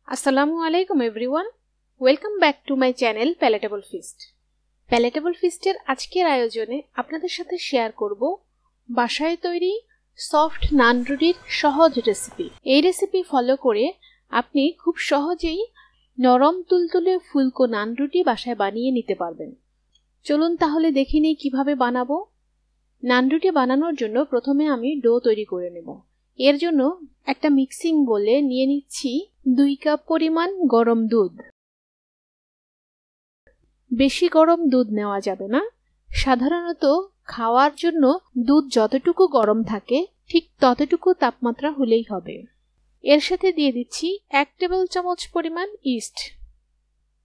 Assalamu alaikum everyone. Welcome back to my channel Palatable Feast. Palatable Feast এর আজকের আয়োজনে আপনাদের সাথে শেয়ার করব বাসায় তৈরি সফট নান রুটির সহজ রেসিপি। এই রেসিপি ফলো করে আপনি খুব সহজেই নরম তুলতুলে ফুলকো নান রুটি বাসায় বানিয়ে নিতে পারবেন। চলুন তাহলে দেখে নিই কিভাবে বানাবো। নান রুটি বানানোর জন্য প্রথমে আমি ডো তৈরি করে নেব। এর জন্য একটা মিক্সিং বোলে নিয়ে নিচ্ছি 2 কাপ পরিমাণ গরম দুধ। বেশি গরম দুধ নেওয়া যাবে না। সাধারণত খাওয়ার জন্য দুধ যতটুকু গরম থাকে ঠিক ততটুকু তাপমাত্রা হলেই হবে। এর সাথে দিয়ে দিচ্ছি 1 টেবিল চামচ পরিমাণ ইস্ট।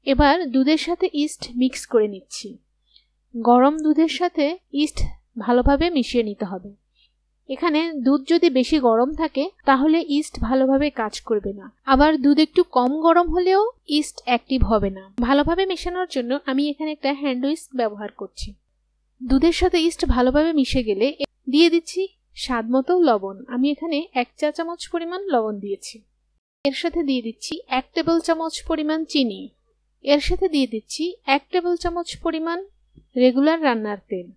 এবার দুধের সাথে ইস্ট মিক্স করে নিচ্ছি। গরম দুধের সাথে ইস্ট ভালোভাবে মিশিয়ে নিতে হবে। এখানে দুধ যদি বেশি গরম থাকে তাহলে ইস্ট ভালোভাবে কাজ করবে না, আবার দুধ একটু কম গরম হলেও ইস্ট অ্যাক্টিভ হবে না। ভালোভাবে মেশানোর জন্য আমি এখানে একটা হ্যান্ড হুইস্ক ব্যবহার করছি। দুধের সাথে ইস্ট ভালোভাবে মিশে গেলে দিয়ে দিচ্ছি স্বাদমতো লবণ। আমি এখানে 1 চা চামচ পরিমাণ লবণ দিয়েছি। এর সাথে দিয়ে দিচ্ছি 1 টেবিল চামচ পরিমাণ চিনি। এর সাথে দিয়ে দিচ্ছি 1 টেবিল চামচ পরিমাণ রেগুলার রান্নার তেল।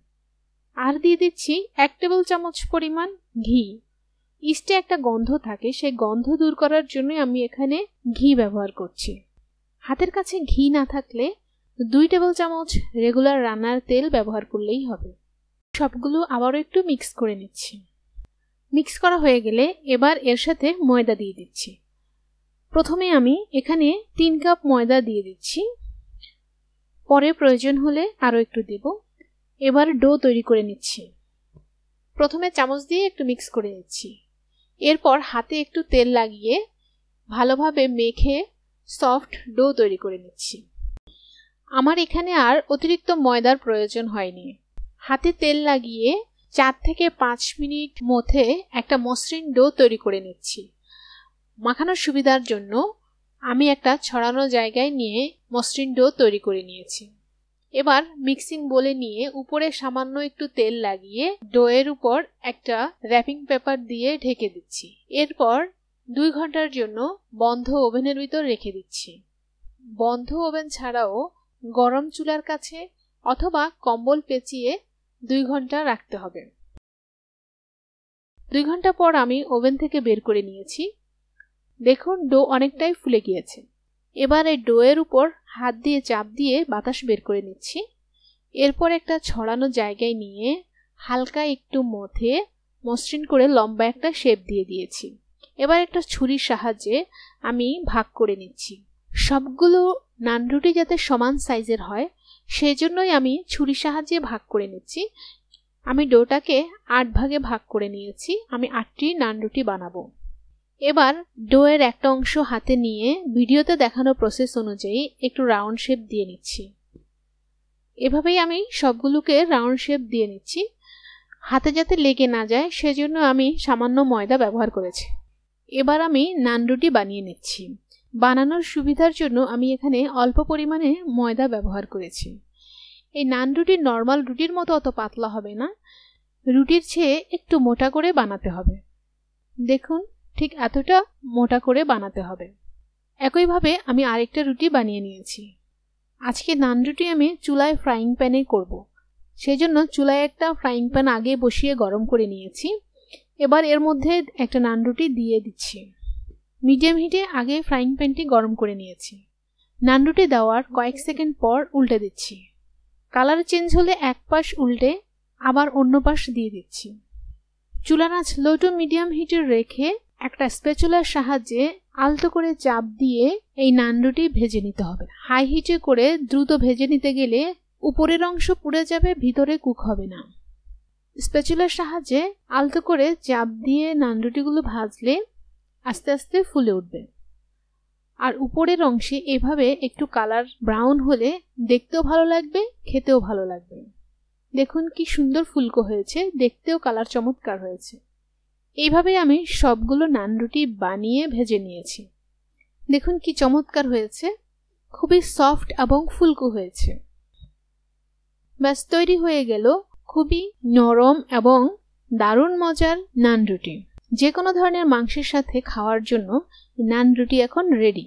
আর দিয়ে দিচ্ছি 1 টেবিল চামচ পরিমাণ ঘি। ইস্টে একটা গন্ধ থাকে, সেই গন্ধ দূর করার জন্য আমি এখানে ঘি ব্যবহার করছি। হাতের কাছে ঘি না থাকলে 2 টেবিল চামচ রেগুলার রান্নার তেল ব্যবহার করলেই হবে। সবগুলো আবারও একটু মিক্স করে নিচ্ছি। মিক্স করা হয়ে গেলে এবার এর সাথে ময়দা দিয়ে দিচ্ছি। প্রথমে আমি এখানে 3 কাপ ময়দা দিয়ে দিচ্ছি, পরে প্রয়োজন হলে আরও একটু দেব। এবার ডো তৈরি করে নিচ্ছি। প্রথমে চামচ দিয়ে একটু মিক্স করে নিচ্ছি। এরপর হাতে একটু তেল লাগিয়ে ভালোভাবে মেখে সফট ডো তৈরি করে নিচ্ছি। আমার এখানে আর অতিরিক্ত ময়দার প্রয়োজন হয়নি। হাতে তেল লাগিয়ে 4 থেকে 5 মিনিট মধ্যে একটা মসৃণ ডো তৈরি করে নিচ্ছি। মাখানোর সুবিধার জন্য আমি একটা ছড়ানো জায়গায় নিয়ে মসৃণ ডো তৈরি করে নিয়েছি। এবার মিক্সিং বোলে নিয়ে উপরে সামান্য একটু তেল লাগিয়ে ডোয়ের উপর একটা র্যাপিং পেপার দিয়ে ঢেকে দিচ্ছি। এরপর 2 ঘন্টার জন্য বন্ধ ওভেনের ভিতর রেখে দিচ্ছি। বন্ধ ওভেন ছাড়াও গরম চুলার কাছে অথবা কম্বল পেঁচিয়ে 2 ঘন্টা রাখতে হবে। 2 ঘন্টা পর আমি ওভেন থেকে বের করে নিয়েছি। দেখুন ডো অনেকটাই ফুলে গিয়েছে। এবার এই ডোয়ের উপর হাত দিয়ে চাপ দিয়ে বাতাস বের করে নিচ্ছি। এরপর একটা ছড়ানো জায়গায় নিয়ে হালকা একটু মথে মসৃণ করে লম্বা একটা শেপ দিয়ে দিয়েছি। এবার একটা ছুরির সাহায্যে আমি ভাগ করে নিচ্ছি। সবগুলো নান রুটি যাতে সমান সাইজের হয় সেজন্যই আমি ছুরির সাহায্যে ভাগ করে নিচ্ছি। আমি ডোটাকে 8 ভাগে ভাগ করে নিয়েছি। আমি 8টি নান রুটি বানাবো। এবার ডোয়ের একটা অংশ হাতে নিয়ে ভিডিওতে দেখানো প্রসেস অনুযায়ী একটু রাউন্ড শেপ দিয়ে নিচ্ছি। এভাবেই আমি সবগুলোকে রাউন্ড শেপ দিয়ে নিচ্ছি। হাতে যাতে লেগে না যায় সেজন্য আমি সামান্য ময়দা ব্যবহার করেছি। এবার আমি নান রুটি বানিয়ে নিচ্ছি। বানানোর সুবিধার জন্য আমি এখানে অল্প পরিমাণে ময়দা ব্যবহার করেছি। এই নান রুটি নর্মাল রুটির মতো অত পাতলা হবে না, রুটির চেয়ে একটু মোটা করে বানাতে হবে। দেখুন ঠিক এতটা মোটা করে বানাতে হবে। একইভাবে আমি আরেকটা রুটি বানিয়ে নিয়েছি। আজকে নান রুটি আমি চুলায় ফ্রাইং প্যানে করব। সেজন্য চুলায় একটা ফ্রাইং প্যান আগে বসিয়ে গরম করে নিয়েছি। এবার এর মধ্যে একটা নান রুটি দিয়ে দিচ্ছি। মিডিয়াম হিটে আগে ফ্রাইং প্যানটি গরম করে নিয়েছি। নান রুটি দেওয়ার কয়েক সেকেন্ড পর উল্টে দিচ্ছি। কালার চেঞ্জ হলে এক পাশ উল্টে আবার অন্য পাশ দিয়ে দিচ্ছি। চুলার আঁচ লো টু মিডিয়াম হিটে রেখে একটা স্প্যাচুলার সাহায্যে আলতো করে চাপ দিয়ে এই নান রুটি ভেজে নিতে হবে। হাই হিটে করে দ্রুত ভেজে নিতে গেলে উপরের অংশ পুড়ে যাবে, ভিতরে কুক হবে না। স্প্যাচুলার সাহায্যে আলতো করে চাপ দিয়ে নান রুটিগুলো ভাজলে আস্তে আস্তে ফুলে উঠবে। আর উপরের অংশে এভাবে একটু কালার ব্রাউন হলে দেখতেও ভালো লাগবে, খেতেও ভালো লাগবে। দেখুন কি সুন্দর ফুলকো হয়েছে, দেখতেও কালার চমৎকার হয়েছে। এইভাবে আমি সবগুলো নান রুটি বানিয়ে ভেজে নিয়েছি। দেখুন কি চমৎকার হয়েছে, খুবই সফট এবং ফুলকো হয়েছে। ব্যাস তৈরি হয়ে গেল খুবই নরম এবং দারুণ মজার নান রুটি। যে কোনো ধরনের মাংসের সাথে খাওয়ার জন্য নান রুটি এখন রেডি।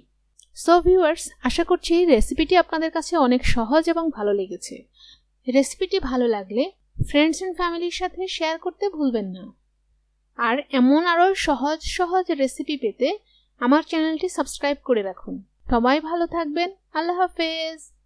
সো ভিউয়ার্স, আশা করছি রেসিপিটি আপনাদের কাছে অনেক সহজ এবং ভালো লেগেছে। রেসিপিটি ভালো লাগলে ফ্রেন্ডস এন্ড ফ্যামিলির সাথে শেয়ার করতে ভুলবেন না। আর এমন আরও সহজ সহজ রেসিপি পেতে আমার চ্যানেলটি সাবস্ক্রাইব করে রাখুন। সবাই ভালো থাকবেন। আল্লাহ হাফেজ।